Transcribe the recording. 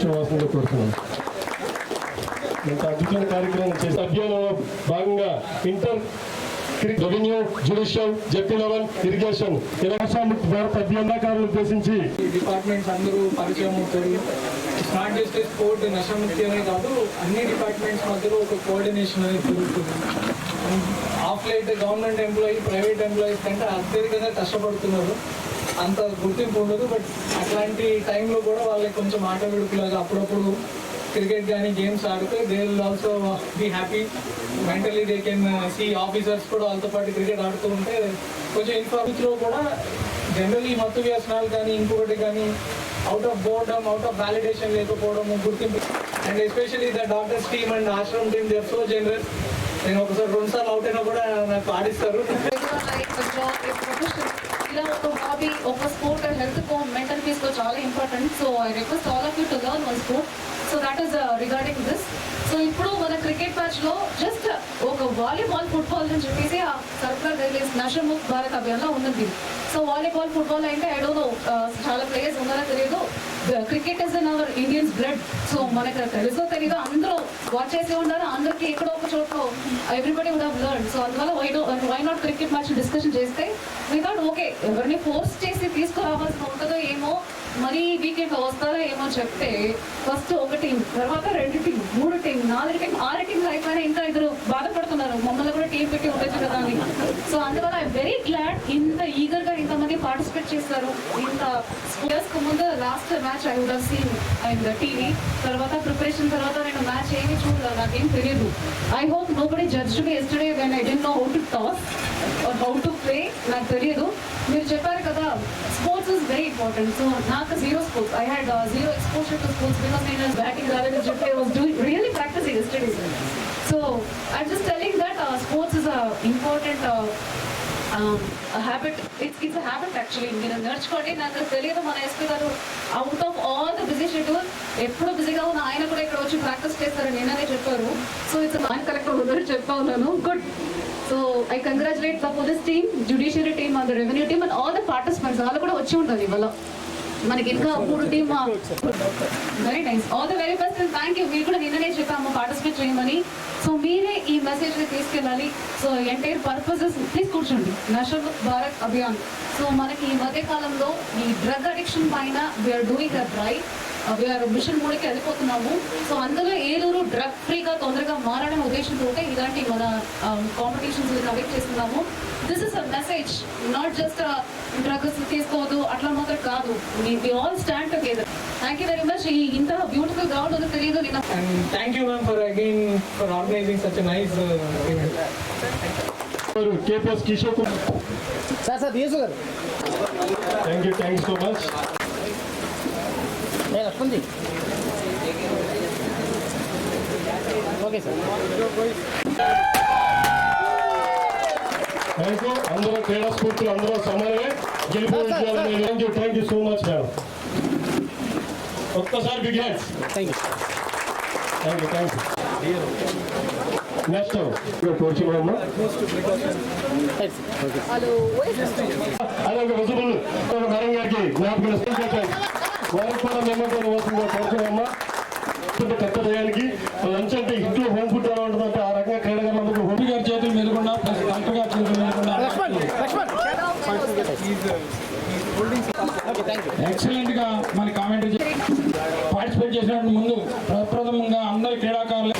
కూర్చోవాల్సిందిగా కోరుతున్నాను. ఇంత అద్భుతమైన కార్యక్రమం చేసే అభియానంలో భాగంగా inter revenue, judicial, ZP level, irrigation భారత అభియానకారులను ఉద్దేశించి డిపార్ట్మెంట్స్ అందరూ పరిచయం అవుతారు. నాట్ జస్ట్ స్పోర్ట్ నశముక్తి అనే కాదు, అన్ని డిపార్ట్మెంట్స్ మధ్యలో ఒక కోఆర్డినేషన్ అనేది జరుగుతుంది. Of light government employee, private employees కంటే అత్యధికంగా కష్టపడుతున్నారు. అంత గుర్తింపు ఉండదు. బట్ అట్లాంటి టైంలో కూడా వాళ్ళకి కొంచెం ఆట విడుపులాగా అప్పుడప్పుడు క్రికెట్ కానీ గేమ్స్ ఆడితే they will also be happy. Mentally they can see officers కూడా వాళ్ళతో పాటు క్రికెట్ ఆడుతూ ఉంటే కొంచెం ఇన్ఫార్మేట్లో కూడా జనరల్లీ మత్తు వ్యసనాలు కానీ ఇంకొకటి కానీ out of boredom, out of validation లేకపోవడం, గుర్తింపు. And especially the doctors team and ashram team they are so generous. నేను ఒకసారి 2 సార్లు అవుట్ అయినా కూడా నాకు ఆడిస్తారు. ఇలా ఒక హాబీ, ఒక స్పోర్ట్ అండ్ హెల్త్ మెంటల్ పీస్లో చాలా important. So I request all of you to learn one sport. So that is regarding this. So ఇప్పుడు మన క్రికెట్ మ్యాచ్లో జస్ట్ ఒక వాలీబాల్, ఫుట్బాల్ అని చెప్పేసి ఆ సర్కులర్ రిలీజ్ నషముక్త్ భారత్ అభియాన్లో ఉన్నది. సో వాలీబాల్, ఫుట్బాల్ అంటే ఐ డోంట్ నో చాలా ప్లేయర్స్ ఉన్నారో తెలియదు. Cricket is in our Indians blood. So మనకు తెలుసో తెలీదు, అందరూ వాచ్ చేసి ఉన్నారు. అందరికీ ఎక్కడో ఒక చోట్ల everybody would have learn. So అందువల్ల why not cricket match discussion చేస్తే వితౌట్ ఓకే ఎవరిని ఫోర్స్ చేసి తీసుకురావాల్సి ఉంటుందో ఏమో, మరీ వీకెండ్లో వస్తారో ఏమో చెప్తే ఫస్ట్ ఒక టీం, తర్వాత 2 టీం, 3 టీం, 4 టీం, 6 టీంలు అయిపోయినా ఇంకా ఇద్దరు బాధపడుతున్నారు మమ్మల్ని కూడా టీం పెట్టి ఉండొచ్చు కదా అని. సో అందువల్ల ఐ వెరీ గ్లాడ్ ఇంత ఈగర్గా ఇంతమంది పార్టిసిపేట్ చేస్తారు. ఇంత ఇయర్స్కు ముందు last match I would have seen and TV, తర్వాత ప్రిపరేషన్ తర్వాత నేను మ్యాచ్ ఏమి చూడలేదు, నాకేం తెలియదు. I hope nobody judged me yesterday when I don't know how to toss or how to play. నాకు తెలియదు. మీరు చెప్పారు కదా sports is very important. So నాకు zero sports, I had zero exposure to sports because నేను batting రాలేదని చెప్పి I was doing really practising yesterday. So I'm just telling that sports is important habit. It's a habit actually. మీరు నేర్చుకోండి. నాకు తెలియదు మన SP గారు out of all the busy schedule ఎప్పుడు బిజీగా ఉన్న ఆయన కూడా ఇక్కడ వచ్చి ప్రాక్టీస్ చేస్తారని నేననే చెప్పారు. సో ఇట్స్ నాన్ కలెక్టర్ ఉన్నారు చెప్తా ఉన్నాను. Good. So I congratulate the police team, judiciary team and the revenue team and all the participants. వాళ్ళు కూడా వచ్చి ఉంటుంది ఇవాళ. మనకి ఇంకా 3 team. Very nice. All the very best and thank you. మీరు కూడా నిన్ననే చెప్పాము పార్టిసిపేట్ చేయమని. సో మీరే ఈ మెసేజ్ని తీసుకెళ్ళాలి. సో ఎంటైర్ పర్పసెస్ ప్లీజ్ కూర్చోండి. నషముక్త్ భారత్ అభియాన్. సో మనకి ఈ మధ్య కాలంలో ఈ డ్రగ్ అడిక్షన్ పైన we are doing a drive. We are mission 3కి వెళ్ళిపోతున్నాము. సో అందులో ఏలూరు డ్రగ్ ఫ్రీగా తొందరగా మారడం ఉద్దేశంతో ఇలాంటి మన కాంపిటీషన్స్ కండక్ట్ చేస్తున్నాము. This is a message, not just drugs తీసుకోవద్దు అట్లా మాత్రం కాదు. We all stand together. Thank you very much. ఇంత బ్యూటిఫుల్ గ్రౌండ్ ఉందో తెలియదు. Thank you ma'am for again for organising such a nice event. KPS Kishore Kumar sir Diyesu గారు thank you so much. వస్తుంది. Okay sir. Thank you. అందరూ క్రీడా స్ఫూర్తులు అందరూ సమానమే గెలిపించాలని. Thank you so much madam. ఒక్కసారి big hands. Thank you. Next కోరుచున్నాము. అలాగే రుజువులు మేడం గారికి జ్ఞాపకం వారికి కూడా మేమంతా వస్తుందో కోరుచున్నామా. కొత్త దయానికి లంచ్ అంటే ఇంట్లో హోమ్ ఫుడ్ ఎలా ఉంటుందంటే ఆ రకంగా క్రీడగాళ్ళందరూ హోమి గారి చేతులు మెరుగున్నా డాక్టర్ గారి చేతులు మెరుగున్నా ఎక్సలెంట్ గా మన కామెంట్ పార్టిసిపేట్ చేసినట్టు ముందు ప్రప్రథమంగా అందరి క్రీడాకారులు